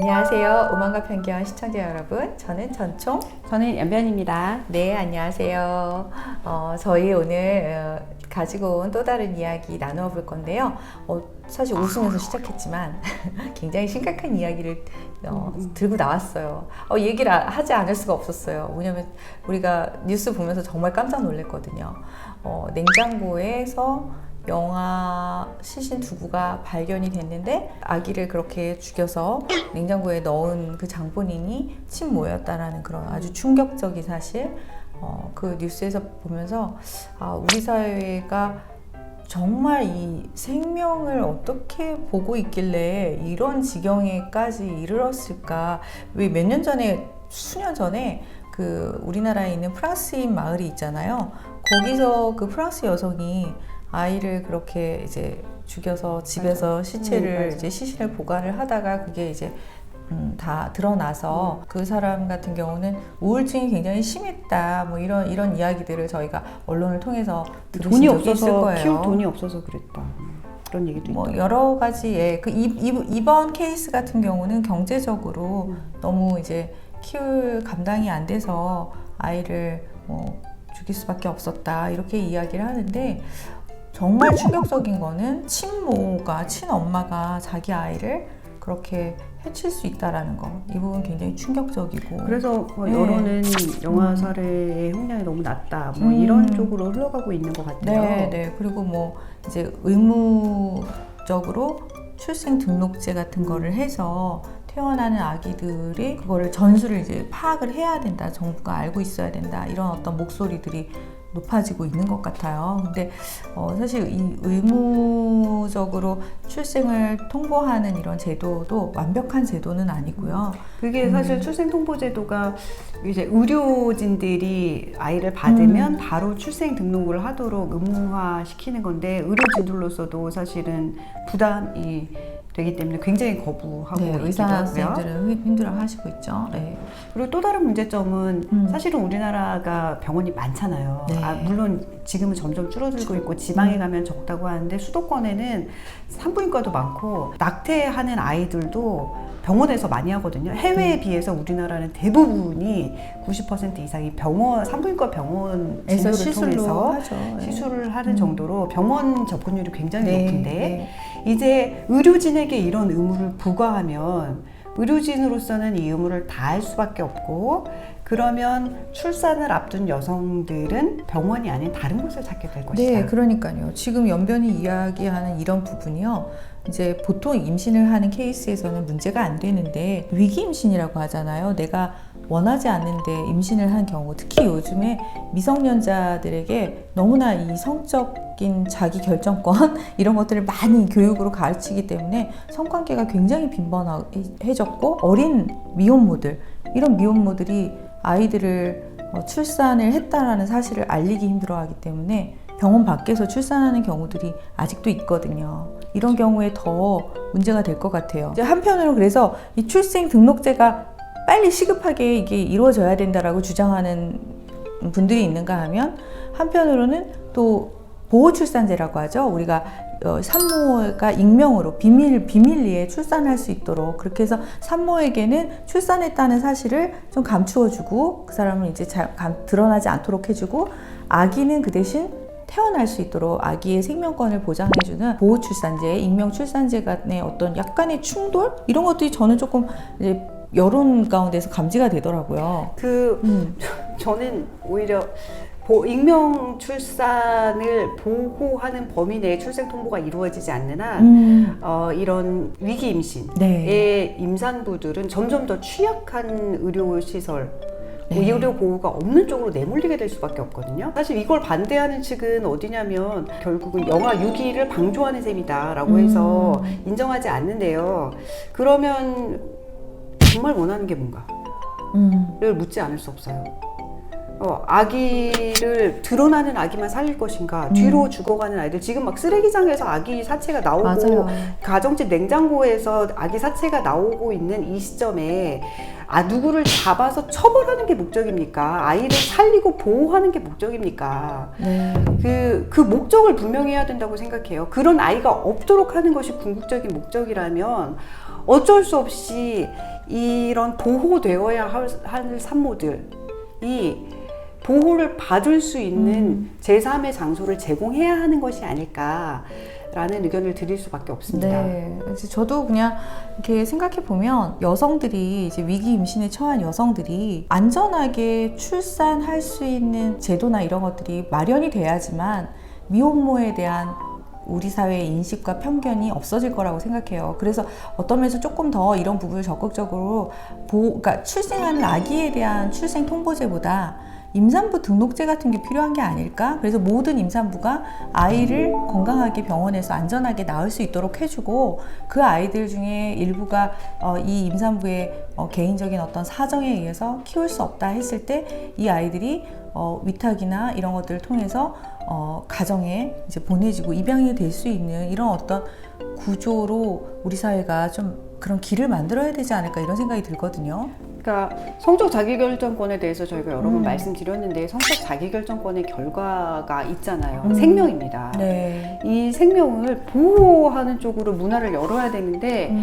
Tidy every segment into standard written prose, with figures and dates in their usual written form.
안녕하세요. 오만과 편견 시청자 여러분. 저는 전총. 저는 연변입니다. 네, 안녕하세요. 저희 오늘 가지고 온 또 다른 이야기 나누어 볼 건데요. 사실 웃으면서 시작했지만 굉장히 심각한 이야기를 들고 나왔어요. 얘기를 하지 않을 수가 없었어요. 왜냐면 우리가 뉴스 보면서 정말 깜짝 놀랐거든요. 냉장고에서 영아 시신 두구가 발견이 됐는데 아기를 그렇게 죽여서 냉장고에 넣은 그 장본인이 친모였다라는 그런 아주 충격적인 사실, 그 뉴스에서 보면서 우리 사회가 정말 이 생명을 어떻게 보고 있길래 이런 지경에까지 이르렀을까. 왜 몇 년 전에, 수년 전에 그 우리나라에 있는 프랑스인 마을이 있잖아요. 거기서 그 프랑스 여성이 아이를 그렇게 이제 죽여서 집에서 시체를 이제 시신을 보관을 하다가 그게 이제 다 드러나서 그 사람 같은 경우는 우울증이 굉장히 심했다, 뭐 이런 이야기들을 저희가 언론을 통해서 들으신 적이 있을 거예요. 키울 돈이 없어서 그랬다, 그런 얘기도 뭐 있다. 여러 가지. 이번 케이스 같은 경우는 경제적으로 너무 이제 키울 감당이 안 돼서 아이를 뭐 죽일 수밖에 없었다, 이렇게 이야기를 하는데, 정말 충격적인 거는 친엄마가 자기 아이를 그렇게 해칠 수 있다라는 거. 이 부분 굉장히 충격적이고. 그래서 여론은 영아 살해의 형량이 너무 낮다, 뭐 이런 쪽으로 흘러가고 있는 것 같아요. 네. 그리고 뭐 이제 의무적으로 출생 등록제 같은 거를 해서 태어나는 아기들이 그거를 전수를 이제 파악을 해야 된다, 정부가 알고 있어야 된다, 이런 어떤 목소리들이 높아지고 있는 것 같아요. 근데 사실 이 의무적으로 출생을 통보하는 이런 제도도 완벽한 제도는 아니고요. 그게 사실 출생통보제도가 이제 의료진들이 아이를 받으면 바로 출생 등록을 하도록 의무화 시키는 건데, 의료진들로서도 사실은 부담이 되기 때문에 굉장히 거부하고 의사 있더라고요. 선생님들은 힘들어하시고 있죠. 네. 그리고 또 다른 문제점은 사실은 우리나라가 병원이 많잖아요. 네. 물론 지금은 점점 줄어들고 있고 지방에 가면 적다고 하는데, 수도권에는 산부인과도 많고 낙태하는 아이들도 병원에서 많이 하거든요. 해외에 비해서 우리나라는 대부분이 90% 이상이 산부인과 병원 진료를 통해서 시술을 하는 정도로 병원 접근율이 굉장히 높은데, 이제 의료진에게 이런 의무를 부과하면 의료진으로서는 이 의무를 다할 수밖에 없고, 그러면 출산을 앞둔 여성들은 병원이 아닌 다른 곳을 찾게 될 것이다. 네, 그러니까요. 지금 연변이 이야기하는 이런 부분이요, 이제 보통 임신을 하는 케이스에서는 문제가 안 되는데, 위기 임신이라고 하잖아요. 내가 원하지 않는데 임신을 한 경우, 특히 요즘에 미성년자들에게 너무나 이 성적인 자기 결정권 이런 것들을 많이 교육으로 가르치기 때문에 성관계가 굉장히 빈번해졌고, 어린 미혼모들, 이런 미혼모들이 아이들을 출산을 했다라는 사실을 알리기 힘들어하기 때문에 병원 밖에서 출산하는 경우들이 아직도 있거든요. 이런 경우에 더 문제가 될 것 같아요. 이제 한편으로 그래서 이 출생 등록제가 빨리 시급하게 이게 이루어져야 된다라고 주장하는 분들이 있는가 하면, 한편으로는 또 보호출산제라고 하죠. 우리가 산모가 익명으로 비밀리에 출산할 수 있도록, 그렇게 해서 산모에게는 출산했다는 사실을 좀 감추어주고, 그 사람은 이제 드러나지 않도록 해주고, 아기는 그 대신 태어날 수 있도록 아기의 생명권을 보장해주는 보호출산제, 익명출산제 간의 어떤 약간의 충돌? 이런 것들이 저는 조금 이제 여론 가운데서 감지가 되더라고요. 저는 오히려 익명 출산을 보호하는 범위 내에 출생 통보가 이루어지지 않는 한 이런 위기 임신의 임산부들은 점점 더 취약한 의료 시설, 의료 보호가 없는 쪽으로 내몰리게 될 수밖에 없거든요. 사실 이걸 반대하는 측은 어디냐면, 결국은 영아 유기를 방조하는 셈이다라고 해서 인정하지 않는데요. 그러면 정말 원하는 게 뭔가를 묻지 않을 수 없어요. 아기를, 드러나는 아기만 살릴 것인가, 뒤로 죽어가는 아이들, 지금 막 쓰레기장에서 아기 사체가 나오고, 맞아요. 가정집 냉장고에서 아기 사체가 나오고 있는 이 시점에 누구를 잡아서 처벌하는 게 목적입니까? 아이를 살리고 보호하는 게 목적입니까? 그 목적을 분명히 해야 된다고 생각해요. 그런 아이가 없도록 하는 것이 궁극적인 목적이라면 어쩔 수 없이 이런 보호되어야 할 산모들이 보호를 받을 수 있는 제3의 장소를 제공해야 하는 것이 아닐까라는 의견을 드릴 수밖에 없습니다. 네, 이제 저도 그냥 이렇게 생각해 보면 여성들이 이제 위기 임신에 처한 여성들이 안전하게 출산할 수 있는 제도나 이런 것들이 마련이 돼야지만 미혼모에 대한 우리 사회의 인식과 편견이 없어질 거라고 생각해요. 그래서 어떤 면에서 조금 더 이런 부분을 적극적으로 그러니까 출생하는 아기에 대한 출생 통보제보다 임산부 등록제 같은 게 필요한 게 아닐까? 그래서 모든 임산부가 아이를 건강하게 병원에서 안전하게 낳을 수 있도록 해주고 그 아이들 중에 일부가 이 임산부의 개인적인 어떤 사정에 의해서 키울 수 없다 했을 때 이 아이들이 위탁이나 이런 것들을 통해서 가정에 이제 보내지고 입양이 될 수 있는 이런 어떤 구조로 우리 사회가 좀 그런 길을 만들어야 되지 않을까 이런 생각이 들거든요. 그러니까 성적 자기결정권에 대해서 저희가 여러 번 말씀드렸는데 성적 자기결정권의 결과가 있잖아요. 생명입니다. 네. 이 생명을 보호하는 쪽으로 문화를 열어야 되는데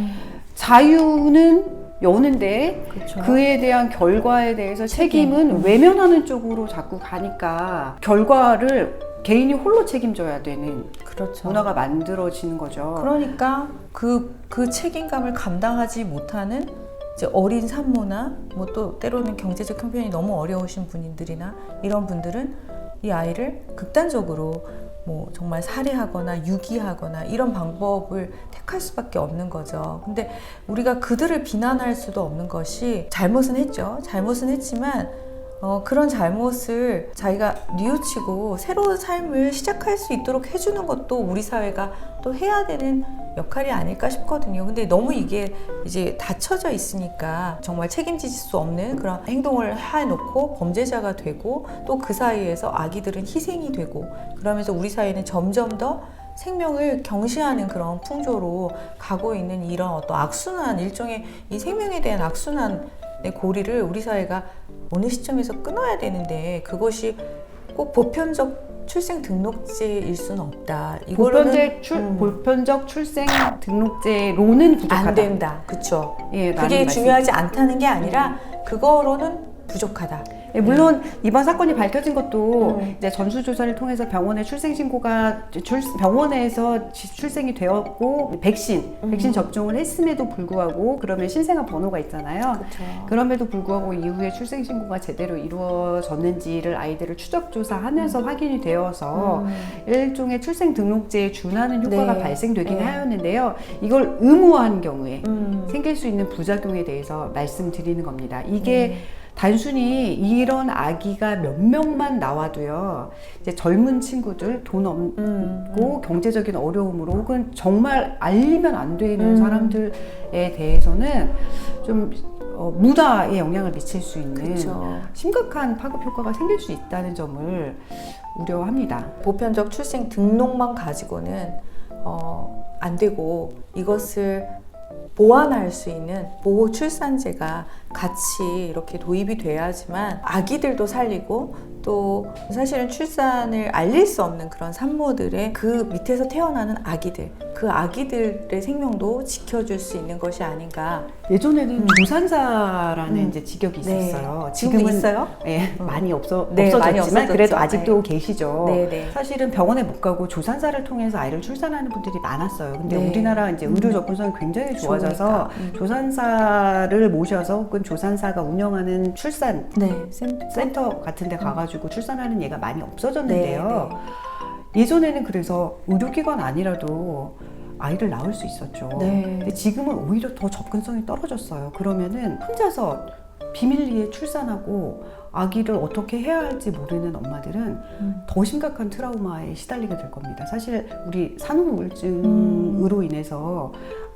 자유는 여는데 그렇죠. 그에 대한 결과에 대해서 책임은 외면하는 쪽으로 자꾸 가니까 결과를 개인이 홀로 책임져야 되는 그렇죠. 문화가 만들어지는 거죠. 그러니까 그 책임감을 감당하지 못하는 이제 어린 산모나 뭐 또 때로는 경제적 형편이 너무 어려우신 분들이나 이런 분들은 이 아이를 극단적으로 뭐 정말 살해하거나 유기하거나 이런 방법을 택할 수밖에 없는 거죠. 근데 우리가 그들을 비난할 수도 없는 것이 잘못은 했죠. 잘못은 했지만 그런 잘못을 자기가 뉘우치고 새로운 삶을 시작할 수 있도록 해주는 것도 우리 사회가 또 해야 되는 역할이 아닐까 싶거든요. 근데 너무 이게 이제 닫혀져 있으니까 정말 책임질 수 없는 그런 행동을 해놓고 범죄자가 되고 또 그 사이에서 아기들은 희생이 되고 그러면서 우리 사회는 점점 더 생명을 경시하는 그런 풍조로 가고 있는 이런 어떤 악순환, 일종의 이 생명에 대한 악순환의 고리를 우리 사회가 어느 시점에서 끊어야 되는데 그것이 꼭 보편적 출생 등록제일 수는 없다. 보편적 출생 등록제로는 부족하다. 안 된다. 그렇죠. 예, 그게 중요하지 않다는 게 아니라 그거로는 부족하다. 예, 물론 이번 사건이 밝혀진 것도 이제 전수조사를 통해서 병원에 병원에서 출생이 되었고 백신 접종을 했음에도 불구하고 그러면 신생아 번호가 있잖아요. 그렇죠. 그럼에도 불구하고 이후에 출생 신고가 제대로 이루어졌는지를 아이들을 추적 조사하면서 확인이 되어서 일종의 출생 등록제에 준하는 효과가 네. 발생되긴 네. 하였는데요. 이걸 의무화한 경우에 생길 수 있는 부작용에 대해서 말씀드리는 겁니다. 이게 단순히 이런 아기가 몇 명만 나와도요, 이제 젊은 친구들, 돈 없고 경제적인 어려움으로 혹은 정말 알리면 안 되는 사람들에 대해서는 좀 문화에 영향을 미칠 수 있는 그렇죠. 심각한 파급 효과가 생길 수 있다는 점을 우려합니다. 보편적 출생 등록만 가지고는 안 되고 이것을 보완할 수 있는 보호 출산제가 같이 이렇게 도입이 돼야지만 아기들도 살리고 또 사실은 출산을 알릴 수 없는 그런 산모들의 그 밑에서 태어나는 아기들, 그 아기들의 생명도 지켜줄 수 있는 것이 아닌가. 예전에는 조산사라는 이제 직역이 있었어요. 네. 지금은 있어요? 네, 많이 없어졌지만 많이 없어졌죠. 그래도 아직도 계시죠. 네. 사실은 병원에 못 가고 조산사를 통해서 아이를 출산하는 분들이 많았어요. 근데 네. 우리나라 이제 의료 접근성이 굉장히 좋아져서 조산사를 모셔서 혹은 조산사가 운영하는 출산 센터 같은 데 가가지고 출산하는 예가 많이 없어졌는데요. 예전에는 그래서 의료기관 아니라도 아이를 낳을 수 있었죠. 근데 지금은 오히려 더 접근성이 떨어졌어요. 그러면은 혼자서 비밀리에 출산하고 아기를 어떻게 해야 할지 모르는 엄마들은 더 심각한 트라우마에 시달리게 될 겁니다. 사실 우리 산후우울증으로 인해서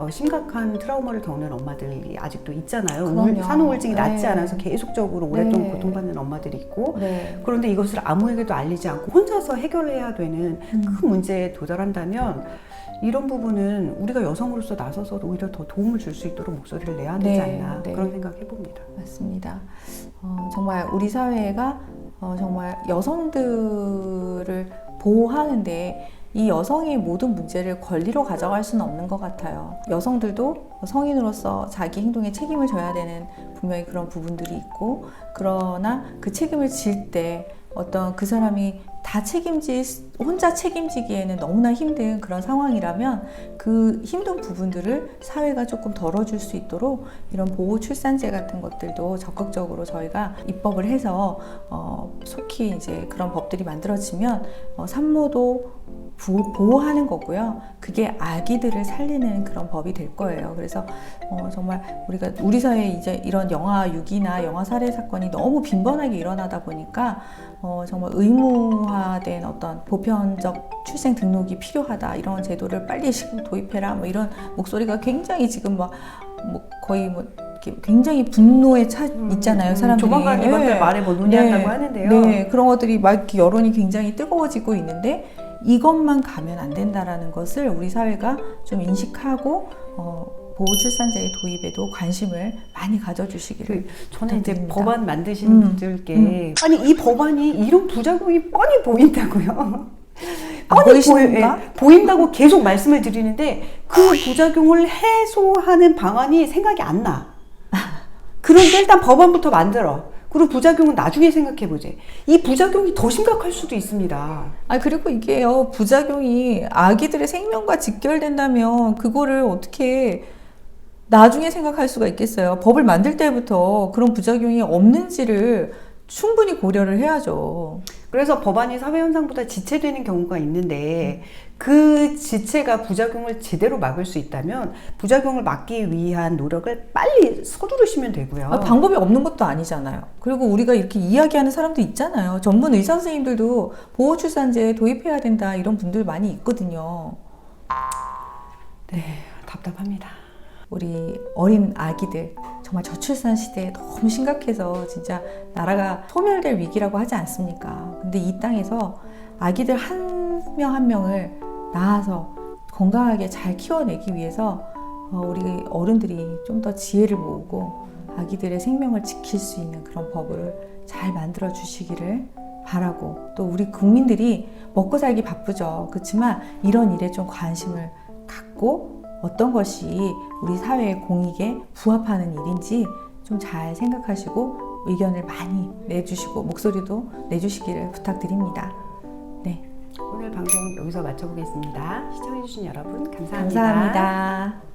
심각한 트라우마를 겪는 엄마들이 아직도 있잖아요. 산후우울증이 낫지 않아서 계속적으로 오랫동안 고통받는 엄마들이 있고 그런데 이것을 아무에게도 알리지 않고 혼자서 해결해야 되는 큰 문제에 도달한다면 이런 부분은 우리가 여성으로서 나서서 오히려 더 도움을 줄 수 있도록 목소리를 내야 되지 않나 그런 생각 해봅니다. 맞습니다. 정말 우리 사회가 정말 여성들을 보호하는데 이 여성의 모든 문제를 권리로 가져갈 수는 없는 것 같아요. 여성들도 성인으로서 자기 행동에 책임을 져야 되는 분명히 그런 부분들이 있고, 그러나 그 책임을 질 때 어떤 그 사람이 혼자 책임지기에는 너무나 힘든 그런 상황이라면 그 힘든 부분들을 사회가 조금 덜어줄 수 있도록 이런 보호 출산제 같은 것들도 적극적으로 저희가 입법을 해서 속히 이제 그런 법들이 만들어지면 산모도 보호하는 거고요. 그게 아기들을 살리는 그런 법이 될 거예요. 그래서 정말 우리 사회에 이제 이런 영아 유기나 영아 살해 사건이 너무 빈번하게 일어나다 보니까 정말 의무화된 어떤 보편적 출생 등록이 필요하다, 이런 제도를 빨리 도입해라, 뭐 이런 목소리가 굉장히 지금 거의 이렇게 굉장히 분노에 차 있잖아요, 사람들이. 조만간 이것들 말에 뭐 논의한다고 하는데요. 네, 그런 것들이 막 이렇게 여론이 굉장히 뜨거워지고 있는데, 이것만 가면 안 된다라는 것을 우리 사회가 좀 인식하고 보호출산제의 도입에도 관심을 많이 가져주시기를 저는 이제 부탁드립니다. 법안 만드시는 분들께 아니 이 법안이 이런 부작용이 뻔히 보인다고요. 보이십니까? 보인다고 계속 말씀을 드리는데 그 부작용을 해소하는 방안이 생각이 안 나. 그런데 일단 법안부터 만들어. 그리고 부작용은 나중에 생각해보지. 이 부작용이 더 심각할 수도 있습니다. 그리고 이게요, 부작용이 아기들의 생명과 직결된다면 그거를 어떻게 나중에 생각할 수가 있겠어요. 법을 만들 때부터 그런 부작용이 없는지를 충분히 고려를 해야죠. 그래서 법안이 사회 현상보다 지체되는 경우가 있는데 그 지체가 부작용을 제대로 막을 수 있다면 부작용을 막기 위한 노력을 빨리 서두르시면 되고요. 방법이 없는 것도 아니잖아요. 그리고 우리가 이렇게 이야기하는 사람도 있잖아요. 전문 의사 선생님들도 보호출산제 도입해야 된다, 이런 분들 많이 있거든요. 네, 답답합니다. 우리 어린 아기들 정말 저출산 시대에 너무 심각해서 진짜 나라가 소멸될 위기라고 하지 않습니까? 근데 이 땅에서 아기들 한 명 한 명을 낳아서 건강하게 잘 키워내기 위해서 우리 어른들이 좀 더 지혜를 모으고 아기들의 생명을 지킬 수 있는 그런 법을 잘 만들어 주시기를 바라고, 또 우리 국민들이 먹고 살기 바쁘죠. 그렇지만 이런 일에 좀 관심을 갖고 어떤 것이 우리 사회의 공익에 부합하는 일인지 좀 잘 생각하시고 의견을 많이 내주시고 목소리도 내주시기를 부탁드립니다. 네, 오늘 방송 여기서 마쳐보겠습니다. 시청해주신 여러분 감사합니다. 감사합니다.